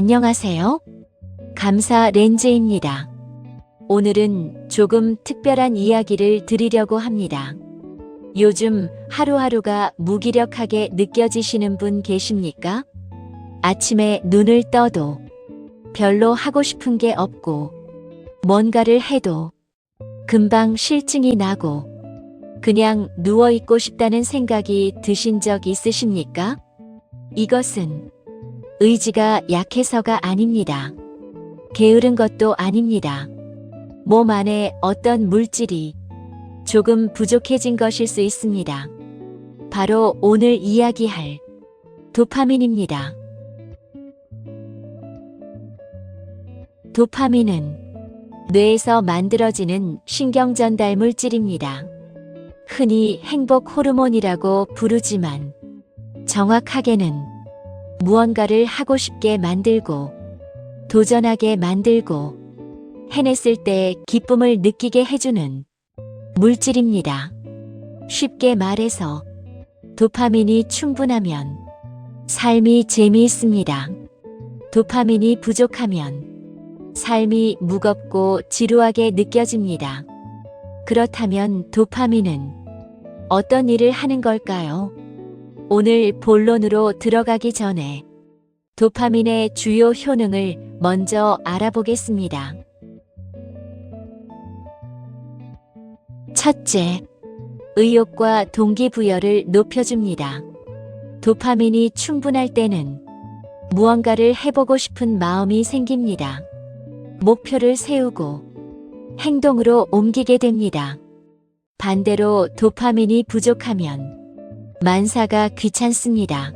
안녕하세요. 감사 렌즈입니다. 오늘은 조금 특별한 이야기를 드리려고 합니다. 요즘 하루하루가 무기력하게 느껴지시는 분 계십니까? 아침에 눈을 떠도 별로 하고 싶은 게 없고 뭔가를 해도 금방 실증이 나고 그냥 누워있고 싶다는 생각이 드신 적 있으십니까? 이것은 의지가 약해서가 아닙니다. 게으른 것도 아닙니다. 몸 안에 어떤 물질이 조금 부족해진 것일 수 있습니다. 바로 오늘 이야기할 도파민입니다. 도파민은 뇌에서 만들어지는 신경전달 물질입니다. 흔히 행복 호르몬이라고 부르지만 정확하게는 무언가를 하고 싶게 만들고 도전하게 만들고 해냈을 때 기쁨을 느끼게 해주는 물질입니다. 쉽게 말해서 도파민이 충분하면 삶이 재미있습니다. 도파민이 부족하면 삶이 무겁고 지루하게 느껴집니다. 그렇다면 도파민은 어떤 일을 하는 걸까요? 오늘 본론으로 들어가기 전에 도파민의 주요 효능을 먼저 알아보겠습니다. 첫째, 의욕과 동기부여를 높여줍니다. 도파민이 충분할 때는 무언가를 해보고 싶은 마음이 생깁니다. 목표를 세우고 행동으로 옮기게 됩니다. 반대로 도파민이 부족하면 만사가 귀찮습니다.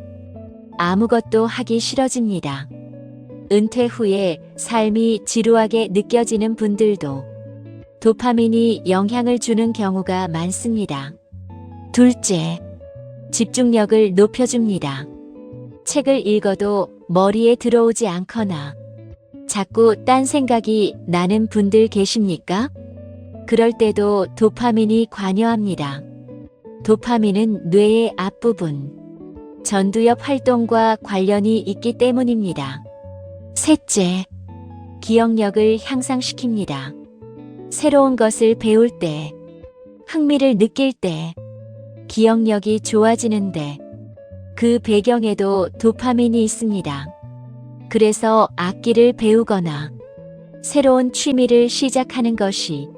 아무것도 하기 싫어집니다. 은퇴 후에 삶이 지루하게 느껴지는 분들도 도파민이 영향을 주는 경우가 많습니다. 둘째, 집중력을 높여줍니다. 책을 읽어도 머리에 들어오지 않거나 자꾸 딴 생각이 나는 분들 계십니까? 그럴 때도 도파민이 관여합니다. 도파민은 뇌의 앞부분, 전두엽 활동과 관련이 있기 때문입니다. 셋째, 기억력을 향상시킵니다. 새로운 것을 배울 때, 흥미를 느낄 때, 기억력이 좋아지는데 그 배경에도 도파민이 있습니다. 그래서 악기를 배우거나 새로운 취미를 시작하는 것이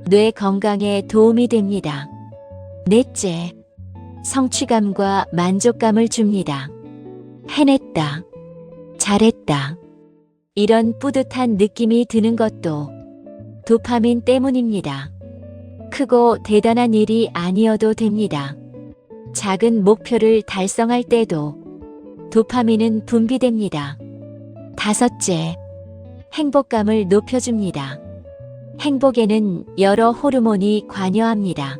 뇌 건강에 도움이 됩니다. 넷째, 성취감과 만족감을 줍니다. 해냈다, 잘했다. 이런 뿌듯한 느낌이 드는 것도 도파민 때문입니다. 크고 대단한 일이 아니어도 됩니다. 작은 목표를 달성할 때도 도파민은 분비됩니다. 다섯째, 행복감을 높여줍니다. 행복에는 여러 호르몬이 관여합니다.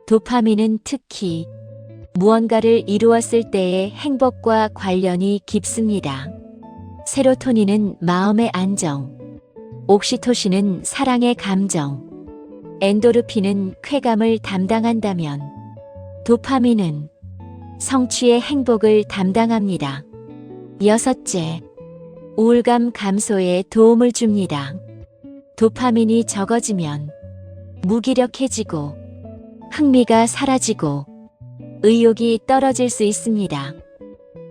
도파민은 특히 무언가를 이루었을 때의 행복과 관련이 깊습니다. 세로토닌은 마음의 안정, 옥시토신은 사랑의 감정, 엔도르핀은 쾌감을 담당한다면 도파민은 성취의 행복을 담당합니다. 여섯째, 우울감 감소에 도움을 줍니다. 도파민이 적어지면 무기력해지고 흥미가 사라지고 의욕이 떨어질 수 있습니다.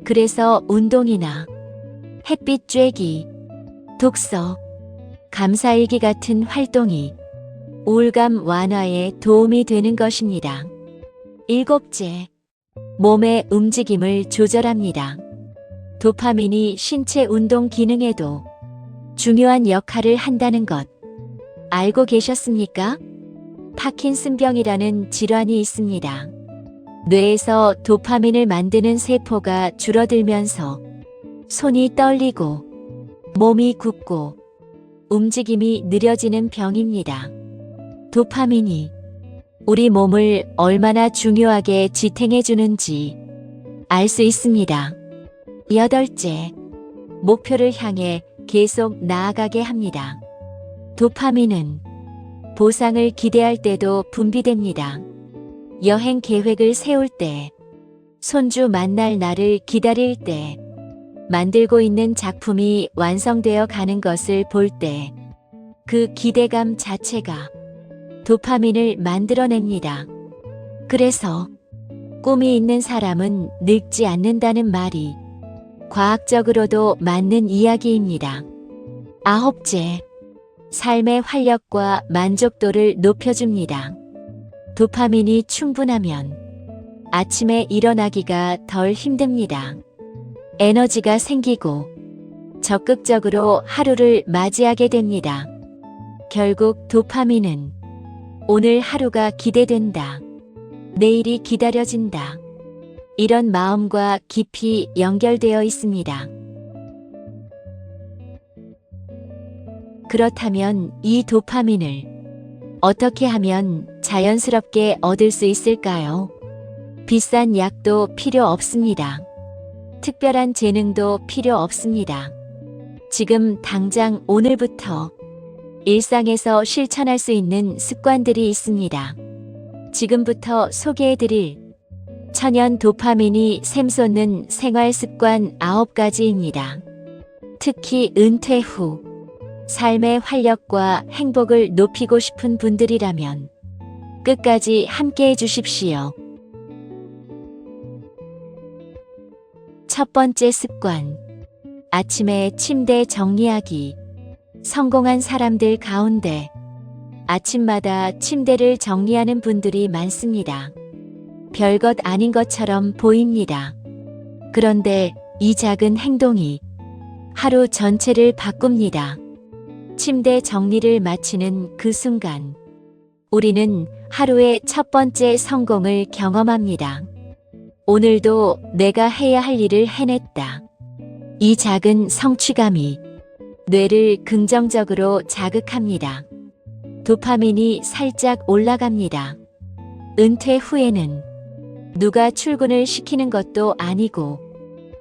그래서 운동이나 햇빛 쬐기, 독서, 감사일기 같은 활동이 우울감 완화에 도움이 되는 것입니다. 일곱째, 몸의 움직임을 조절합니다. 도파민이 신체 운동 기능에도 중요한 역할을 한다는 것 알고 계셨습니까? 파킨슨병이라는 질환이 있습니다. 뇌에서 도파민을 만드는 세포가 줄어들면서 손이 떨리고 몸이 굳고 움직임이 느려지는 병입니다. 도파민이 우리 몸을 얼마나 중요하게 지탱해 주는지 알 수 있습니다. 여덟째, 목표를 향해 계속 나아가게 합니다. 도파민은 보상을 기대할 때도 분비됩니다. 여행 계획을 세울 때, 손주 만날 날을 기다릴 때, 만들고 있는 작품이 완성되어 가는 것을 볼 때 그 기대감 자체가 도파민을 만들어냅니다. 그래서 꿈이 있는 사람은 늙지 않는다는 말이 과학적으로도 맞는 이야기입니다. 아홉째, 삶의 활력과 만족도를 높여줍니다. 도파민이 충분하면 아침에 일어나기가 덜 힘듭니다. 에너지가 생기고 적극적으로 하루를 맞이하게 됩니다. 결국 도파민은 오늘 하루가 기대된다. 내일이 기다려진다. 이런 마음과 깊이 연결되어 있습니다. 그렇다면 이 도파민을 어떻게 하면 자연스럽게 얻을 수 있을까요? 비싼 약도 필요 없습니다. 특별한 재능도 필요 없습니다. 지금 당장 오늘부터 일상에서 실천할 수 있는 습관들이 있습니다. 지금부터 소개해드릴 천연 도파민이 샘솟는 생활 습관 9가지입니다. 특히 은퇴 후 삶의 활력과 행복을 높이고 싶은 분들이라면 끝까지 함께 해주십시오. 첫 번째 습관. 아침에 침대 정리하기. 성공한 사람들 가운데 아침마다 침대를 정리하는 분들이 많습니다. 별것 아닌 것처럼 보입니다. 그런데 이 작은 행동이 하루 전체를 바꿉니다. 침대 정리를 마치는 그 순간, 우리는 하루의 첫 번째 성공을 경험합니다. 오늘도 내가 해야 할 일을 해냈다. 이 작은 성취감이 뇌를 긍정적으로 자극합니다. 도파민이 살짝 올라갑니다. 은퇴 후에는 누가 출근을 시키는 것도 아니고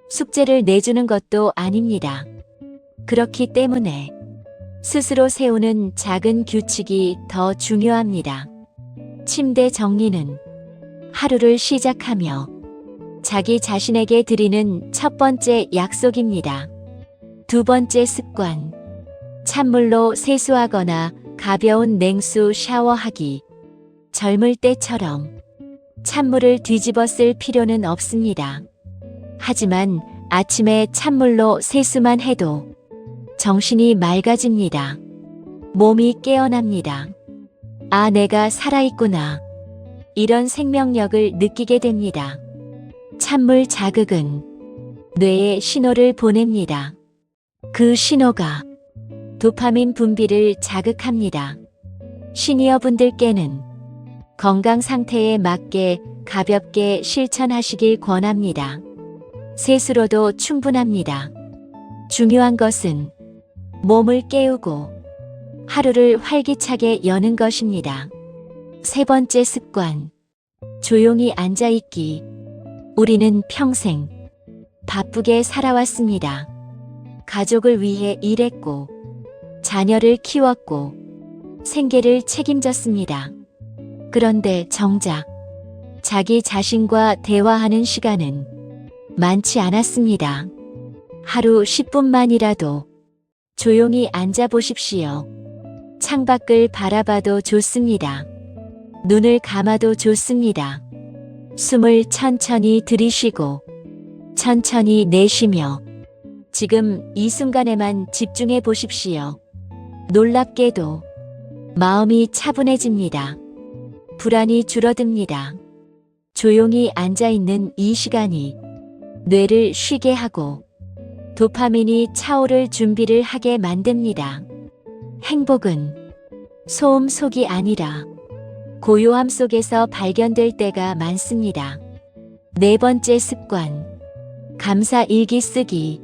숙제를 내주는 것도 아닙니다. 그렇기 때문에 스스로 세우는 작은 규칙이 더 중요합니다. 침대 정리는 하루를 시작하며 자기 자신에게 드리는 첫 번째 약속입니다. 두 번째 습관. 찬물로 세수하거나 가벼운 냉수 샤워하기. 젊을 때처럼 찬물을 뒤집어 쓸 필요는 없습니다. 하지만 아침에 찬물로 세수만 해도 정신이 맑아집니다. 몸이 깨어납니다. 아, 내가 살아있구나. 이런 생명력을 느끼게 됩니다. 찬물 자극은 뇌에 신호를 보냅니다. 그 신호가 도파민 분비를 자극합니다. 시니어 분들께는 건강 상태에 맞게 가볍게 실천하시길 권합니다. 세수로도 충분합니다. 중요한 것은 몸을 깨우고 하루를 활기차게 여는 것입니다. 세 번째 습관. 조용히 앉아있기. 우리는 평생 바쁘게 살아왔습니다. 가족을 위해 일했고, 자녀를 키웠고, 생계를 책임졌습니다. 그런데 정작 자기 자신과 대화하는 시간은 많지 않았습니다. 하루 10분만이라도 조용히 앉아 보십시오. 창밖을 바라봐도 좋습니다. 눈을 감아도 좋습니다. 숨을 천천히 들이쉬고 천천히 내쉬며 지금 이 순간에만 집중해 보십시오. 놀랍게도 마음이 차분해집니다. 불안이 줄어듭니다. 조용히 앉아있는 이 시간이 뇌를 쉬게 하고 도파민이 차오를 준비를 하게 만듭니다. 행복은 소음 속이 아니라 고요함 속에서 발견될 때가 많습니다. 네 번째 습관. 감사 일기 쓰기.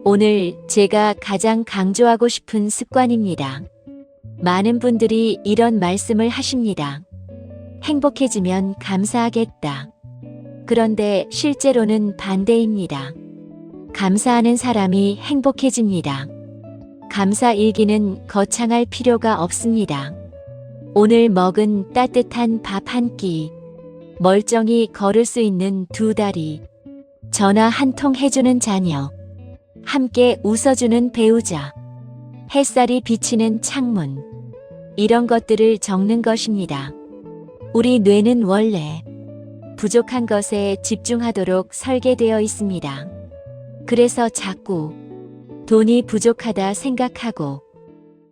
오늘 제가 가장 강조하고 싶은 습관입니다. 많은 분들이 이런 말씀을 하십니다. 행복해지면 감사하겠다. 그런데 실제로는 반대입니다. 감사하는 사람이 행복해집니다. 감사 일기는 거창할 필요가 없습니다. 오늘 먹은 따뜻한 밥 한 끼, 멀쩡히 걸을 수 있는 두 다리, 전화 한 통 해주는 자녀, 함께 웃어주는 배우자, 햇살이 비치는 창문, 이런 것들을 적는 것입니다. 우리 뇌는 원래 부족한 것에 집중하도록 설계되어 있습니다. 그래서 자꾸 돈이 부족하다 생각하고,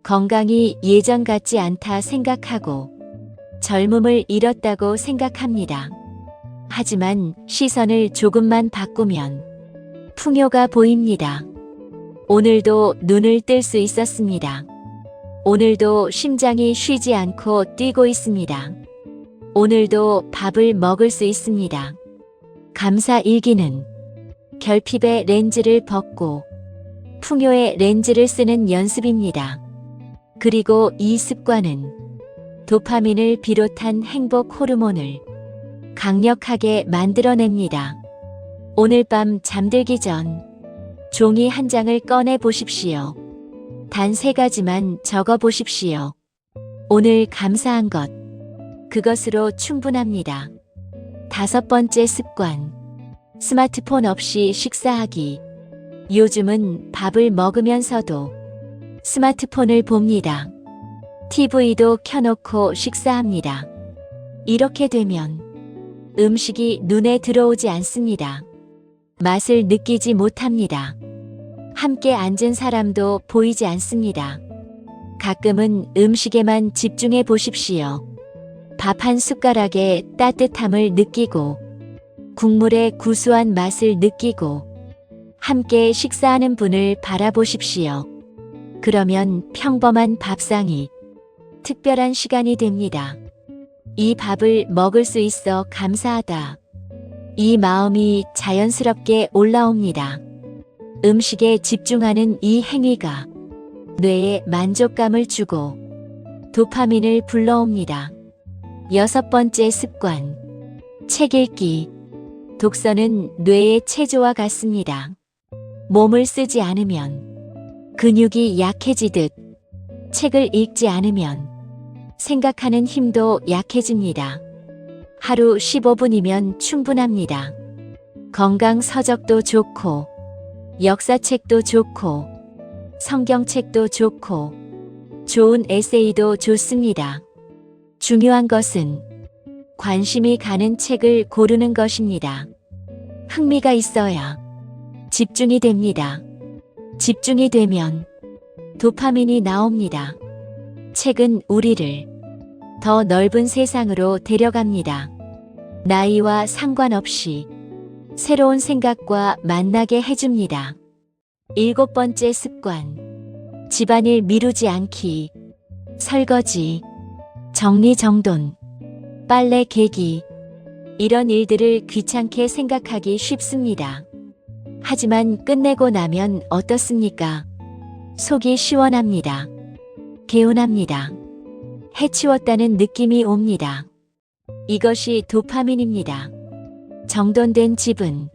건강이 예전 같지 않다 생각하고, 젊음을 잃었다고 생각합니다. 하지만 시선을 조금만 바꾸면 풍요가 보입니다. 오늘도 눈을 뜰 수 있었습니다. 오늘도 심장이 쉬지 않고 뛰고 있습니다. 오늘도 밥을 먹을 수 있습니다. 감사 일기는 결핍의 렌즈를 벗고 풍요의 렌즈를 쓰는 연습입니다. 그리고 이 습관은 도파민을 비롯한 행복 호르몬을 강력하게 만들어냅니다. 오늘 밤 잠들기 전 종이 한 장을 꺼내 보십시오. 단 3가지만 적어 보십시오. 오늘 감사한 것, 그것으로 충분합니다. 5번째 습관, 스마트폰 없이 식사하기. 요즘은 밥을 먹으면서도 스마트폰을 봅니다. TV도 켜놓고 식사합니다. 이렇게 되면 음식이 눈에 들어오지 않습니다. 맛을 느끼지 못합니다. 함께 앉은 사람도 보이지 않습니다. 가끔은 음식에만 집중해 보십시오. 밥 한 숟가락의 따뜻함을 느끼고, 국물의 구수한 맛을 느끼고, 함께 식사하는 분을 바라보십시오. 그러면 평범한 밥상이 특별한 시간이 됩니다. 이 밥을 먹을 수 있어 감사하다. 이 마음이 자연스럽게 올라옵니다. 음식에 집중하는 이 행위가 뇌에 만족감을 주고 도파민을 불러옵니다. 6번째 습관, 책 읽기. 독서는 뇌의 체조와 같습니다. 몸을 쓰지 않으면 근육이 약해지듯 책을 읽지 않으면 생각하는 힘도 약해집니다. 하루 15분이면 충분합니다. 건강 서적도 좋고, 역사책도 좋고, 성경책도 좋고, 좋은 에세이도 좋습니다. 중요한 것은 관심이 가는 책을 고르는 것입니다. 흥미가 있어야 집중이 됩니다. 집중이 되면 도파민이 나옵니다. 책은 우리를 더 넓은 세상으로 데려갑니다. 나이와 상관없이 새로운 생각과 만나게 해줍니다. 7번째 습관, 집안일 미루지 않기. 설거지, 정리정돈, 빨래 개기, 이런 일들을 귀찮게 생각하기 쉽습니다. 하지만 끝내고 나면 어떻습니까? 속이 시원합니다. 개운합니다. 해치웠다는 느낌이 옵니다. 이것이 도파민입니다. 정돈된 집은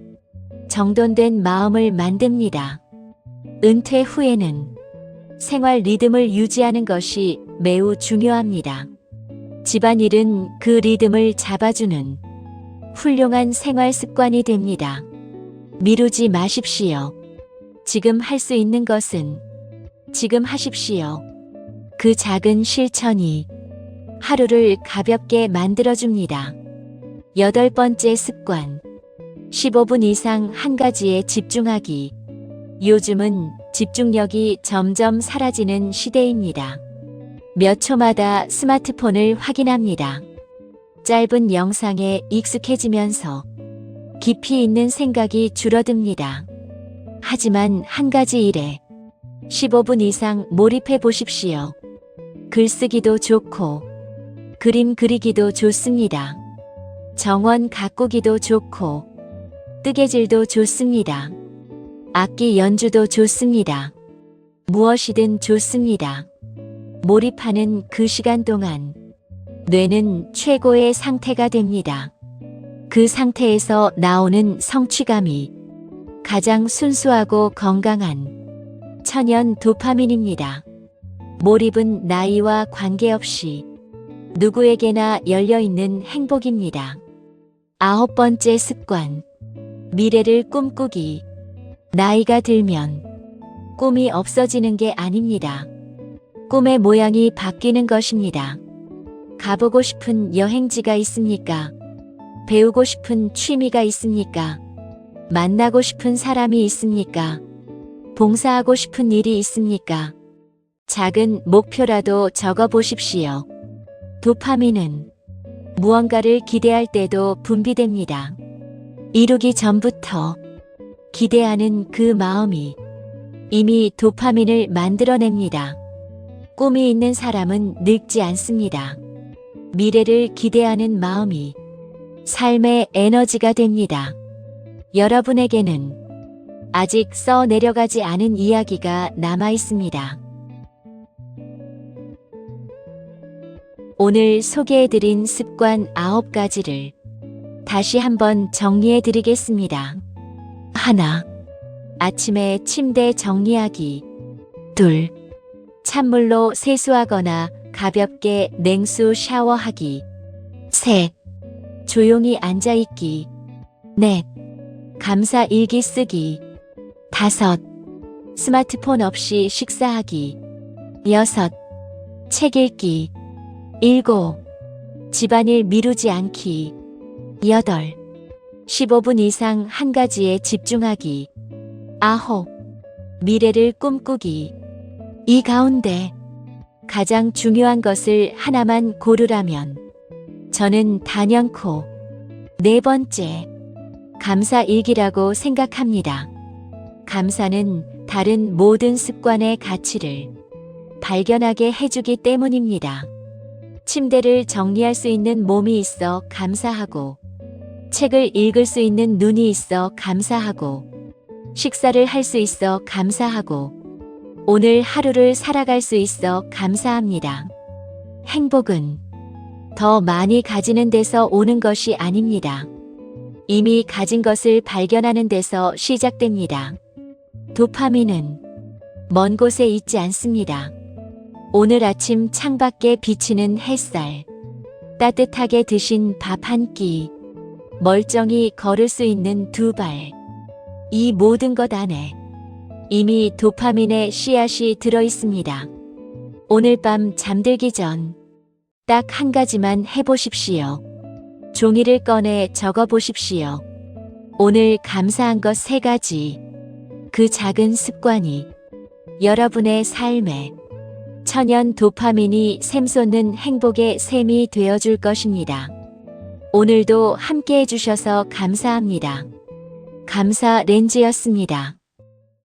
정돈된 마음을 만듭니다. 은퇴 후에는 생활 리듬을 유지하는 것이 매우 중요합니다. 집안일은 그 리듬을 잡아주는 훌륭한 생활 습관이 됩니다. 미루지 마십시오. 지금 할 수 있는 것은 지금 하십시오. 그 작은 실천이 하루를 가볍게 만들어줍니다. 8번째 습관, 15분 이상 한 가지에 집중하기. 요즘은 집중력이 점점 사라지는 시대입니다. 몇 초마다 스마트폰을 확인합니다. 짧은 영상에 익숙해지면서 깊이 있는 생각이 줄어듭니다. 하지만 한 가지 일에 15분 이상 몰입해 보십시오. 글쓰기도 좋고, 그림 그리기도 좋습니다. 정원 가꾸기도 좋고, 뜨개질도 좋습니다. 악기 연주도 좋습니다. 무엇이든 좋습니다. 몰입하는 그 시간 동안 뇌는 최고의 상태가 됩니다. 그 상태에서 나오는 성취감이 가장 순수하고 건강한 천연 도파민입니다. 몰입은 나이와 관계없이 누구에게나 열려있는 행복입니다. 9번째 습관, 미래를 꿈꾸기. 나이가 들면 꿈이 없어지는 게 아닙니다. 꿈의 모양이 바뀌는 것입니다. 가보고 싶은 여행지가 있습니까? 배우고 싶은 취미가 있습니까? 만나고 싶은 사람이 있습니까? 봉사하고 싶은 일이 있습니까? 작은 목표라도 적어 보십시오. 도파민은 무언가를 기대할 때도 분비됩니다. 이루기 전부터 기대하는 그 마음이 이미 도파민을 만들어냅니다. 꿈이 있는 사람은 늙지 않습니다. 미래를 기대하는 마음이 삶의 에너지가 됩니다. 여러분에게는 아직 써 내려가지 않은 이야기가 남아 있습니다. 오늘 소개해드린 습관 9가지를 다시 한번 정리해 드리겠습니다. 1. 아침에 침대 정리하기. 2. 찬물로 세수하거나 가볍게 냉수 샤워하기. 3. 조용히 앉아있기. 4. 감사 일기 쓰기. 5. 스마트폰 없이 식사하기. 6. 책 읽기. 7. 집안일 미루지 않기. 8. 15분 이상 한 가지에 집중하기. 9. 미래를 꿈꾸기. 이 가운데 가장 중요한 것을 하나만 고르라면 저는 단연코 4번째 감사일기라고 생각합니다. 감사는 다른 모든 습관의 가치를 발견하게 해주기 때문입니다. 침대를 정리할 수 있는 몸이 있어 감사하고, 책을 읽을 수 있는 눈이 있어 감사하고, 식사를 할 수 있어 감사하고, 오늘 하루를 살아갈 수 있어 감사합니다. 행복은 더 많이 가지는 데서 오는 것이 아닙니다. 이미 가진 것을 발견하는 데서 시작됩니다. 도파민은 먼 곳에 있지 않습니다. 오늘 아침 창밖에 비치는 햇살, 따뜻하게 드신 밥 한 끼, 멀쩡히 걸을 수 있는 2발, 이 모든 것 안에 이미 도파민의 씨앗이 들어 있습니다. 오늘 밤 잠들기 전 딱 한 가지만 해보십시오. 종이를 꺼내 적어 보십시오. 오늘 감사한 것 3가지. 그 작은 습관이 여러분의 삶에 천연 도파민이 샘솟는 행복의 샘이 되어줄 것입니다. 오늘도 함께 해주셔서 감사합니다. 감사 렌즈였습니다.